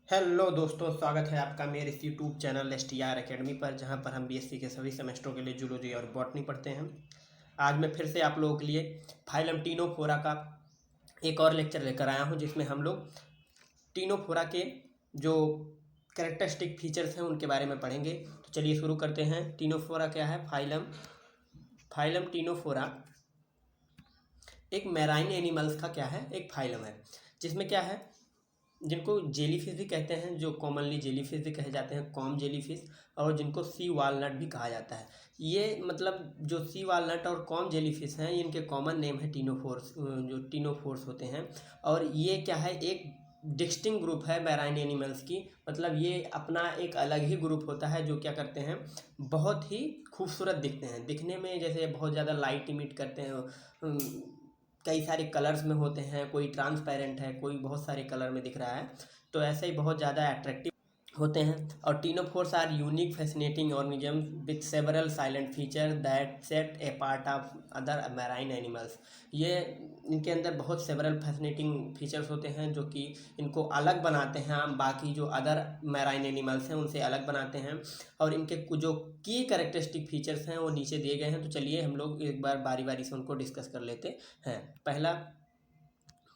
Hello दोस्तों, स्वागत है आपका मेरे इस यूट्यूब चैनल STR एकेडमी पर, जहां पर हम BSc के सभी सेमेस्टरों के लिए जूलॉजी और बॉटनी पढ़ते हैं। आज मैं फिर से आप लोगों के लिए फाइलम टीनोफोरा का एक और लेक्चर लेकर आया हूं, जिसमें हम लोग टीनोफोरा के जो कैरेक्टरिस्टिक फीचर्स हैं उनके बारे में पढ़ेंगे। तो चलिए शुरू करते हैं। टीनोफोरा क्या है? फाइलम टीनोफोरा एक मैराइन एनिमल्स का क्या है, एक फाइलम है, जिसमें क्या है, जिनको जेलीफिश भी कहते हैं, जो कॉमनली जेलीफिश भी कहे जाते हैं, कॉम जेलीफिश, और जिनको सी वालनट भी कहा जाता है। ये मतलब जो सी वालनट और कॉम जेलीफिश हैं, इनके कॉमन नेम है टीनोफोर्स, जो टीनोफोर्स होते हैं। और ये क्या है, एक डिस्टिंक्ट ग्रुप है मैराइन एनिमल्स की। मतलब ये अपना एक अलग ही ग्रुप होता है, जो क्या करते हैं, बहुत ही खूबसूरत दिखते हैं। दिखने में जैसे बहुत ज़्यादा लाइट इमिट करते हैं, कई सारे कलर्स में होते हैं, कोई ट्रांसपेरेंट है, कोई बहुत सारे कलर में दिख रहा है, तो ऐसे ही बहुत ज़्यादा अट्रैक्टिव होते हैं। और ctenophores are unique fascinating organism with several silent feature that set apart of other marine animals. ये इनके अंदर बहुत सेवरल फैसिनेटिंग फीचर्स होते हैं, जो कि इनको अलग बनाते हैं, हम बाकी जो अदर मैराइन एनिमल्स हैं उनसे अलग बनाते हैं। और इनके जो की कैरेक्टरिस्टिक फीचर्स हैं वो नीचे दिए गए हैं। तो चलिए हम लोग एक बार बारी बारी से उनको डिस्कस कर लेते हैं।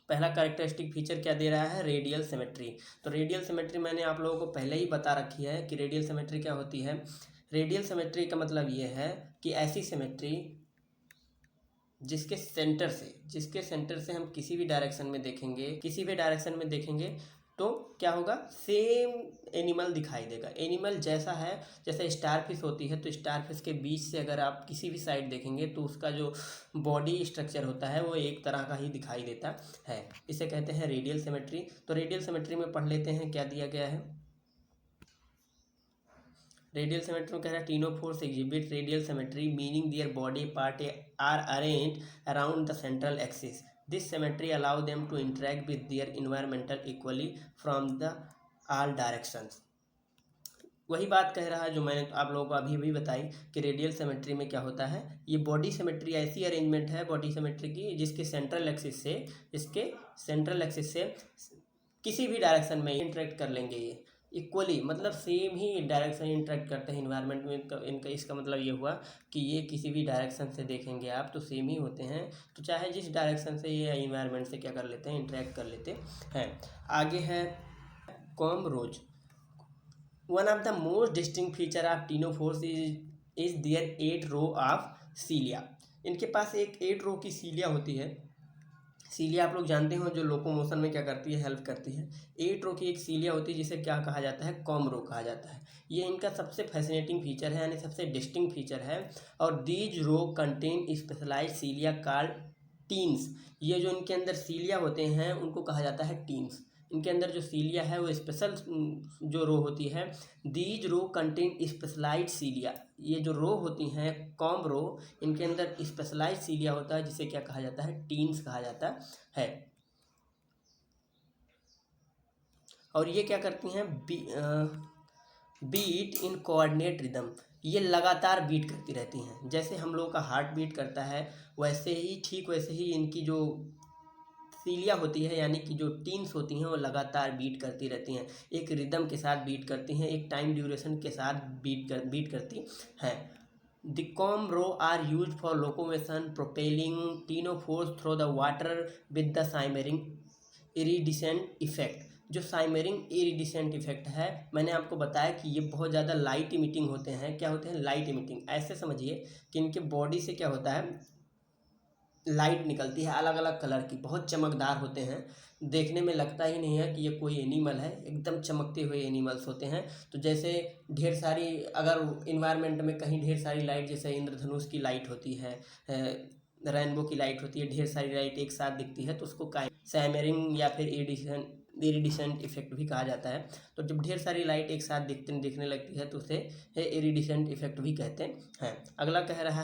पहला कैरेक्टरिस्टिक फीचर क्या दे रहा है? Radial symmetry. तो रेडियल सिमेट्री मैंने आप लोगों को पहले ही बता रखी है कि रेडियल सिमेट्री क्या होती है। रेडियल सिमेट्री का मतलब ये है कि ऐसी सिमेट्री जिसके सेंटर से हम किसी भी डायरेक्शन में देखेंगे तो क्या होगा, सेम एनिमल दिखाई देगा। एनिमल जैसा है, जैसे स्टारफिश होती है, तो स्टारफिश के बीच से अगर आप किसी भी साइड देखेंगे तो उसका जो बॉडी स्ट्रक्चर होता है वो एक तरह का ही दिखाई देता है। इसे कहते हैं रेडियल सिमेट्री। तो रेडियल सिमेट्री में पढ़ लेते हैं क्या दिया गया है। रेडियल सिमेट्री में कह रहा है ctenophores exhibit radial symmetry meaning their body part are arranged around the central axis. This symmetry allow them to interact with their environmental equally from the all directions. वही बात कह रहा है जो मैंने आप लोगों को अभी भी बताई कि रेडियल सिमेट्री में क्या होता है। ये बॉडी सिमेट्री ऐसी अरेंजमेंट है बॉडी सिमेट्री की, जिसके सेंट्रल एक्सिस से किसी भी डायरेक्शन में इंटरेक्ट कर लेंगे। ये इक्वली मतलब सेम ही डायरेक्शन इंटरेक्ट करते हैं इन्वायरमेंट में। इनका इसका मतलब ये हुआ कि ये किसी भी डायरेक्शन से देखेंगे आप तो सेम ही होते हैं। तो चाहे जिस डायरेक्शन से ये इन्वायरमेंट से क्या कर लेते हैं, इंटरेक्ट कर लेते हैं। आगे है comb rows. One of the most distinct feature of ctenophores is their 8 row of cilia. इनके पास एक 8 रो की सीलिया होती है। सीलिया आप लोग जानते हो, जो लोकोमोशन में क्या करती है, हेल्प करती है। 8 रो की एक सीलिया होती है, जिसे क्या कहा जाता है, कॉम रो कहा जाता है। ये इनका सबसे फैसिनेटिंग फीचर है, यानी सबसे डिस्टिंक्ट फीचर है। और these rows contain specialised cilia called ctenes. ये जो इनके अंदर सीलिया होते हैं उनको कहा जाता है टीन्स। इनके अंदर जो सीलिया है वो स्पेशल जो रो होती है। These rows contain specialised cilia. ये जो रो होती हैं कॉम रो, इनके अंदर स्पेशलाइज्ड सीलिया होता है, जिसे क्या कहा जाता है, टीन्स कहा जाता है। और ये क्या करती हैं, बीट इन कोऑर्डिनेट रिदम। ये लगातार बीट करती रहती हैं, जैसे हम लोग का हार्ट बीट करता है वैसे ही, ठीक वैसे ही इनकी जो सीलिया होती है, यानी कि जो टीन्स होती हैं, वो लगातार बीट करती रहती हैं, एक रिदम के साथ बीट करती हैं, एक टाइम ड्यूरेशन के साथ बीट करती हैं। The comb rows are use for locomotion propelling ctenophores through the water with the shimmering iridescent effect. जो साइमेरिंग इरिडिसेंट इफेक्ट है, मैंने आपको बताया कि ये बहुत ज़्यादा लाइट इमिटिंग होते हैं। क्या होते हैं? Light emitting. ऐसे समझिए कि इनके बॉडी से क्या होता है, लाइट निकलती है अलग अलग कलर की, बहुत चमकदार होते हैं। देखने में लगता ही नहीं है कि ये कोई एनिमल है, एकदम चमकते हुए एनिमल्स होते हैं। तो जैसे ढेर सारी, अगर इन्वायरमेंट में कहीं ढेर सारी लाइट, जैसे इंद्रधनुष की लाइट होती है, रेनबो की लाइट होती है, ढेर सारी लाइट एक साथ दिखती है, तो उसको सैमरिंग या फिर इरिडिसेंट इफेक्ट भी कहा जाता है। तो जब ढेर सारी लाइट एक साथ दिखने लगती है तो उसे इरिडिसेंट इफेक्ट भी कहते हैं। अगला कह रहा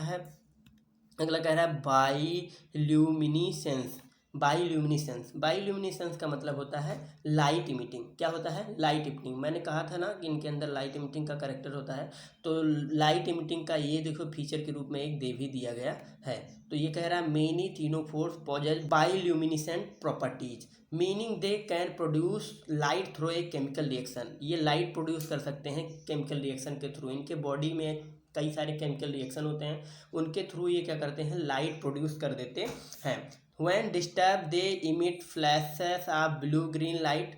है बाई ल्यूमिनिसेंस। बायोल्यूमिनेसेंस, बायोल्यूमिनेसेंस का मतलब होता है लाइट इमिटिंग। क्या होता है? Light emitting. मैंने कहा था ना कि इनके अंदर लाइट इमिटिंग का कैरेक्टर होता है। तो लाइट इमिटिंग का ये देखो फीचर के रूप में एक दे भी दिया गया है। तो ये कह रहा है many ctenophores possess bioluminescent properties, meaning they can produce light through a chemical reaction. ये लाइट प्रोड्यूस कर सकते हैं केमिकल रिएक्शन के थ्रू। इनके बॉडी में कई सारे केमिकल रिएक्शन होते हैं, उनके थ्रू ये क्या करते हैं? लाइट प्रोड्यूस कर देते हैं। When disturbed they emit flashes of blue green light।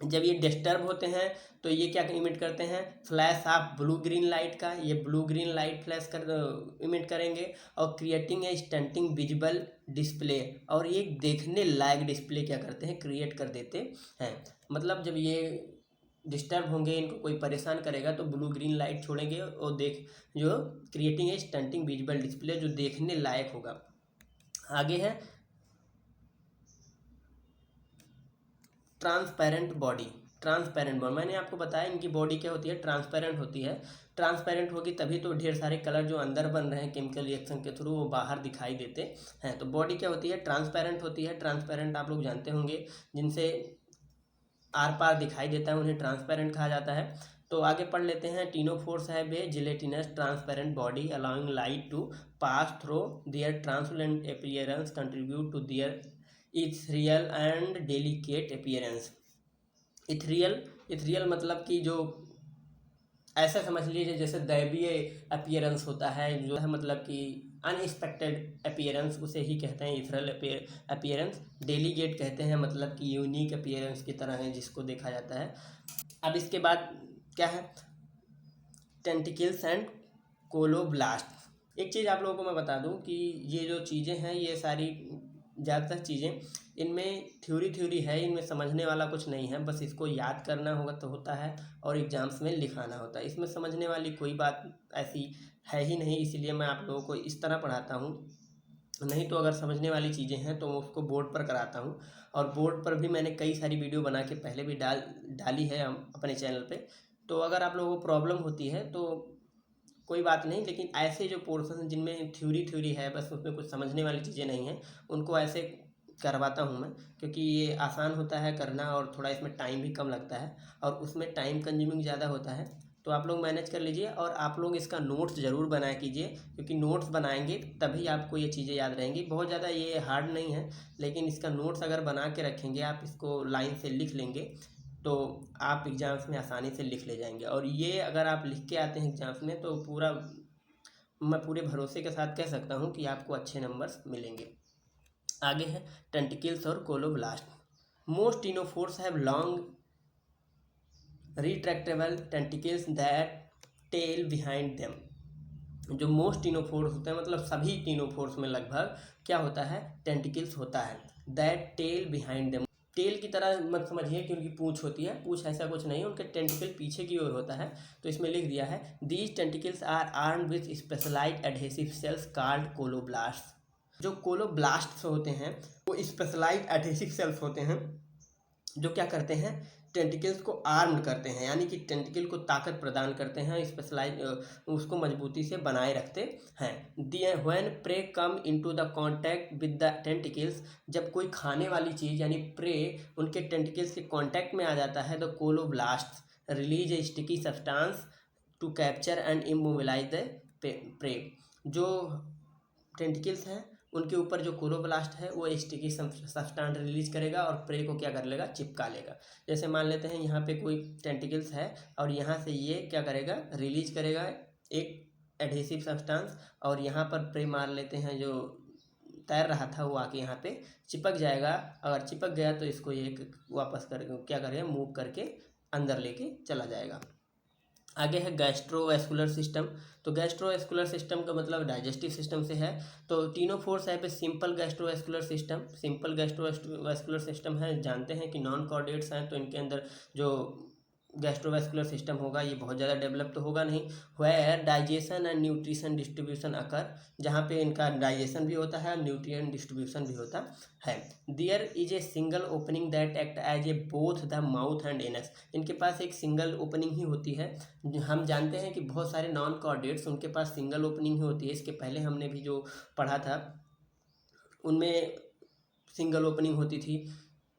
जब ये डिस्टर्ब होते हैं तो ये क्या इमिट करते हैं? Flash of blue green light का, ये ब्लू ग्रीन लाइट फ्लैश कर इमिट करेंगे और creating a stunting visible display, और ये देखने लायक डिस्प्ले क्या करते हैं? क्रिएट कर देते हैं। मतलब जब ये डिस्टर्ब होंगे, इनको कोई परेशान करेगा तो ब्लू ग्रीन लाइट छोड़ेंगे और जो creating a stunting visible display, जो देखने लायक होगा। आगे है ट्रांसपेरेंट बॉडी। ट्रांसपेरेंट बॉडी मैंने आपको बताया इनकी बॉडी क्या होती है? ट्रांसपेरेंट होती है। ट्रांसपेरेंट होगी तभी तो ढेर सारे कलर जो अंदर बन रहे हैं केमिकल रिएक्शन के थ्रू वो बाहर दिखाई देते हैं। तो बॉडी क्या होती है? ट्रांसपेरेंट होती है। ट्रांसपेरेंट आप लोग जानते होंगे, जिनसे आर पार दिखाई देता है उन्हें ट्रांसपेरेंट कहा जाता है। तो आगे पढ़ लेते हैं। Ctenophores have a gelatinous transparent body allowing light to pass through their transparent appearance contribute to their ethereal and delicate appearance. Ethereal मतलब कि जो ऐसा समझ लीजिए जैसे दैवीय अपीयरेंस होता है, जो है मतलब कि अनएक्सपेक्टेड अपीयरेंस, उसे ही कहते हैं इथेरियल अपीयरेंस। डेलीगेट कहते हैं मतलब कि यूनिक अपीयरेंस की तरह है जिसको देखा जाता है। अब इसके बाद क्या है? Tentacles and colloblast. एक चीज़ आप लोगों को मैं बता दूं कि ये जो चीज़ें हैं ये सारी ज़्यादातर चीज़ें इनमें थ्योरी है, इनमें समझने वाला कुछ नहीं है, बस इसको याद करना होगा तो होता है और एग्जाम्स में लिखाना होता है। इसमें समझने वाली कोई बात ऐसी है ही नहीं, इसीलिए मैं आप लोगों को इस तरह पढ़ाता हूँ। नहीं तो अगर समझने वाली चीज़ें हैं तो मैं उसको बोर्ड पर कराता हूँ, और बोर्ड पर भी मैंने कई सारी वीडियो बना के पहले भी डाली है अपने चैनल पे। तो अगर आप लोगों को प्रॉब्लम होती है तो कोई बात नहीं, लेकिन ऐसे जो पोर्शन जिनमें थ्योरी है, बस उसमें कुछ समझने वाली चीज़ें नहीं हैं, उनको ऐसे करवाता हूँ मैं, क्योंकि ये आसान होता है करना और थोड़ा इसमें टाइम भी कम लगता है और उसमें टाइम कंज्यूमिंग ज़्यादा होता है। तो आप लोग मैनेज कर लीजिए और आप लोग इसका नोट्स ज़रूर बनाया कीजिए, क्योंकि नोट्स बनाएंगे तभी आपको ये चीज़ें याद रहेंगी। बहुत ज़्यादा ये हार्ड नहीं है, लेकिन इसका नोट्स अगर बना के रखेंगे, आप इसको लाइन से लिख लेंगे तो आप एग्ज़ाम्स में आसानी से लिख ले जाएंगे। और ये अगर आप लिख के आते हैं एग्ज़ाम्स में तो मैं पूरे भरोसे के साथ कह सकता हूँ कि आपको अच्छे नंबर्स मिलेंगे। आगे है टेंटिकल्स और colloblast. Most ctenophores have long retractable tentacles that tell behind them. जो मोस्ट टिनोफोर्स होते हैं, मतलब सभी टिनोफोर्स में लगभग क्या होता है? टेंटिकल्स होता है। That tell behind them, tail की तरह मत समझिए कि उनकी पूंछ होती है, पूंछ ऐसा कुछ नहीं, उनके टेंटिकल पीछे की ओर होता है। तो इसमें लिख दिया है these tentacles are armed with specialised adhesive cells called colloblast. जो कोलोब्लास्ट होते हैं वो स्पेशलाइज्ड एडहेसिव सेल्स होते हैं जो क्या करते हैं? टेंटिकल्स को आर्म्ड करते हैं, यानी कि टेंटिकल को ताकत प्रदान करते हैं, स्पेशलाइज उसको मजबूती से बनाए रखते हैं। When prey come into the contact with the tentacles, जब कोई खाने वाली चीज़ यानी प्रे उनके टेंटिकल्स के कांटेक्ट में आ जाता है, the colloblast release a sticky substance to capture and immobilise the prey. जो टेंटिकल्स हैं उनके ऊपर जो कोलोब्लास्ट है वो स्टिकी सब्सटेंस रिलीज करेगा और प्रे को क्या कर लेगा? चिपका लेगा। जैसे मान लेते हैं यहाँ पे कोई टेंटिकल्स है और यहाँ से ये क्या करेगा? रिलीज करेगा एक एडहेसिव सब्सटेंस, और यहाँ पर प्रे मार लेते हैं, जो तैर रहा था वो आके यहाँ पे चिपक जाएगा। अगर चिपक गया तो इसको ये वापस कर क्या करेगा? मूव करके अंदर लेके चला जाएगा। आगे है गैस्ट्रोवेस्कुलर सिस्टम। तो गैस्ट्रोवेस्कुलर सिस्टम का मतलब डाइजेस्टिव सिस्टम से है। तो टिनोफोर्स है पे simple gastrovascular system. Simple gastrovascular system है, जानते हैं कि नॉन कॉर्डेट्स हैं, तो इनके अंदर जो गैस्ट्रोवेस्कुलर सिस्टम होगा ये बहुत ज़्यादा डेवलप तो होगा नहीं। Where digestion and nutrition distribution occur, जहाँ पे इनका डाइजेशन भी होता है और न्यूट्रिएंट डिस्ट्रीब्यूशन भी होता है। There is a single opening that act as a both the mouth and anus. इनके पास एक सिंगल ओपनिंग ही होती है। हम जानते हैं कि बहुत सारे नॉन कॉर्डेट्स उनके पास सिंगल ओपनिंग ही होती है। इसके पहले हमने भी जो पढ़ा था उनमें सिंगल ओपनिंग होती थी।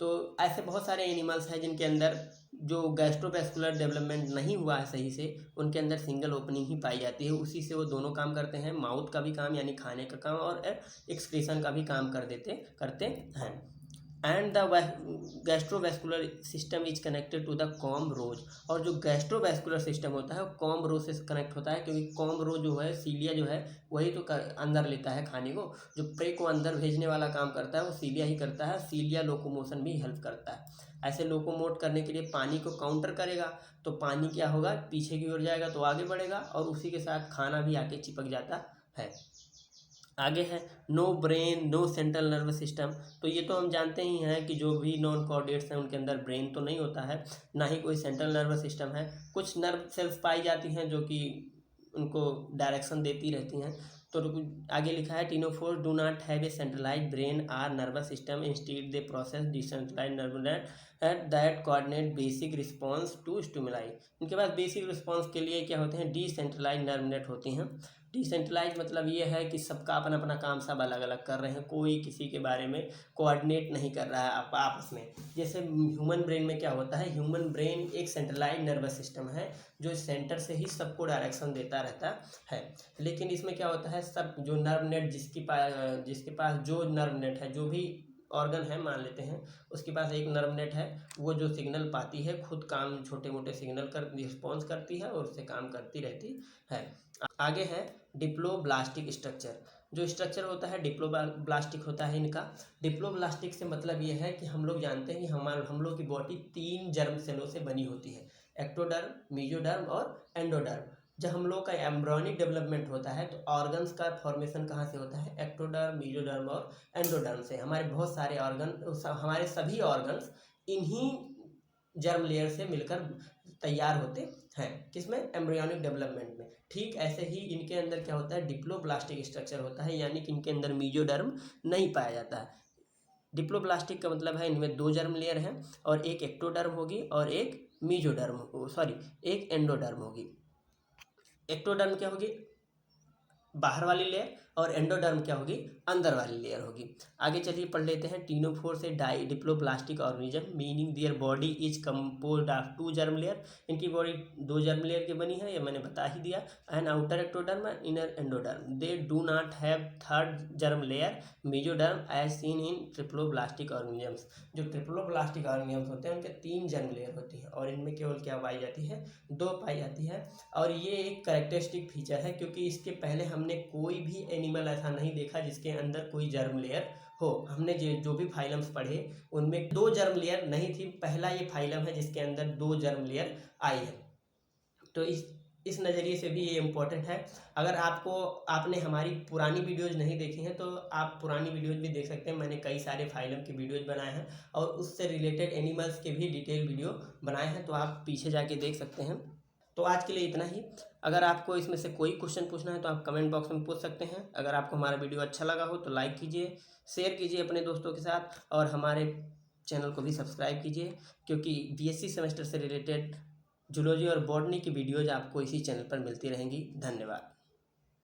तो ऐसे बहुत सारे एनिमल्स हैं जिनके अंदर जो गैस्ट्रोवैस्कुलर डेवलपमेंट नहीं हुआ है सही से, उनके अंदर सिंगल ओपनिंग ही पाई जाती है। उसी से वो दोनों काम करते हैं, माउथ का भी काम यानी खाने का काम और एक्सक्रीशन का भी काम करते हैं। And the gastrovascular system is connected to the comb rows. और जो गैस्ट्रोवैस्कुलर सिस्टम होता है वो कॉम्ब रोज से कनेक्ट होता है, क्योंकि कॉम्ब रोज जो है, सीलिया जो है, वही तो अंदर लेता है खाने को। जो प्रे को अंदर भेजने वाला काम करता है वो सीलिया ही करता है। सीलिया लोकोमोशन भी हेल्प करता है। ऐसे लोकोमोट करने के लिए पानी को काउंटर करेगा, तो पानी क्या होगा, पीछे की ओर जाएगा तो आगे बढ़ेगा, और उसी के साथ खाना भी आके चिपक जाता है। आगे है no brain no central nervous system. तो ये तो हम जानते ही हैं कि जो भी नॉन कॉर्डेट्स हैं उनके अंदर ब्रेन तो नहीं होता है, ना ही कोई सेंट्रल नर्वस सिस्टम है। कुछ नर्व सेल्स पाई जाती हैं जो कि उनको डायरेक्शन देती रहती हैं। तो आगे लिखा है ctenophore do not have a centralise brain or nervous system, instead they possess decentralise nerve that coordinate basic response to stimuli. इनके पास बेसिक रिस्पॉन्स के लिए क्या होते हैं, डिसेंट्रलाइज नर्व नेट होती हैं। डिसेंट्रलाइज मतलब ये है कि सबका अपना अपना काम सब अलग अलग कर रहे हैं, कोई किसी के बारे में कोऑर्डिनेट नहीं कर रहा है आपस में। जैसे ह्यूमन ब्रेन में क्या होता है, ह्यूमन ब्रेन एक सेंट्रलाइज नर्वस सिस्टम है जो सेंटर से ही सबको डायरेक्शन देता रहता है। लेकिन इसमें क्या होता है, सब जो नर्व नेट जिसके पास जो नर्व नेट है, जो भी ऑर्गन है मान लेते हैं, उसके पास एक नर्व नेट है, वो जो सिग्नल पाती है खुद काम छोटे मोटे सिग्नल कर रिस्पॉन्स करती है और उससे काम करती रहती है। आगे है डिप्लोब्लास्टिक स्ट्रक्चर। जो स्ट्रक्चर होता है डिप्लोब्लास्टिक होता है इनका। डिप्लोब्लास्टिक से मतलब ये है कि हम लोग जानते हैं कि हम लोग की बॉडी 3 जर्म सेलों से बनी होती है, एक्टोडर्म, मेसोडर्म और एंडोडर्म। जब हम लोग का एम्ब्रियोनिक डेवलपमेंट होता है तो ऑर्गन्स का फॉर्मेशन कहाँ से होता है, एक्टोडर्म, मेसोडर्म और एंडोडर्म से। हमारे बहुत सारे ऑर्गन, हमारे सभी ऑर्गन्स इन्हीं जर्म लेयर से मिलकर तैयार होते हैं, किसमें, एम्ब्रियोनिक डेवलपमेंट में। ठीक ऐसे ही इनके अंदर क्या होता है, डिप्लोब्लास्टिक स्ट्रक्चर होता है, यानी कि इनके अंदर मेसोडर्म नहीं पाया जाता है। डिप्लोब्लास्टिक का मतलब है इनमें 2 जर्म लेयर हैं, और एक एक्टोडर्म होगी और एक एक एंडोडर्म होगी। एक्टोडर्म क्या होगी, बाहर वाली लेयर, और एंडोडर्म क्या होगी, अंदर वाली लेयर होगी। आगे चलिए पढ़ लेते हैं। टीनोफोर से डाई diploblastic organism meaning their body is composed of 2 germ layer. इनकी बॉडी 2 जर्म लेयर की बनी है, ये मैंने बता ही दिया। And outer ectoderm and inner endoderm, they do not have 3rd germ layer mesoderm as seen in triploblastic organisms. जो ट्रिप्लोब्लास्टिक ऑर्गेनिजम्स होते हैं उनके 3 जर्म लेयर होती है, और इनमें केवल क्या पाई जाती है, 2 पाई जाती है। और ये एक कैरेक्टरिस्टिक फीचर है, क्योंकि इसके पहले हमने कोई भी एनिमल ऐसा नहीं देखा जिसके अंदर कोई जर्म लेयर हो। हमने जो भी फाइलम्स पढ़े उनमें 2 जर्म लेयर नहीं थी, पहला ये फाइलम है जिसके अंदर 2 जर्म लेयर आई है। तो इस नज़रिए से भी ये इम्पोर्टेंट है। अगर आपने हमारी पुरानी वीडियोज़ नहीं देखी हैं तो आप पुरानी वीडियोज़ भी देख सकते हैं। मैंने कई सारे फाइलम की वीडियोज़ बनाए हैं और उससे रिलेटेड एनिमल्स के भी डिटेल वीडियो बनाए हैं, तो आप पीछे जाके देख सकते हैं। तो आज के लिए इतना ही। अगर आपको इसमें से कोई क्वेश्चन पूछना है तो आप कमेंट बॉक्स में पूछ सकते हैं। अगर आपको हमारा वीडियो अच्छा लगा हो तो लाइक कीजिए, शेयर कीजिए अपने दोस्तों के साथ, और हमारे चैनल को भी सब्सक्राइब कीजिए, क्योंकि बीएससी सेमेस्टर से रिलेटेड जूलॉजी और बॉटनी की वीडियोज़ आपको इसी चैनल पर मिलती रहेंगी। धन्यवाद।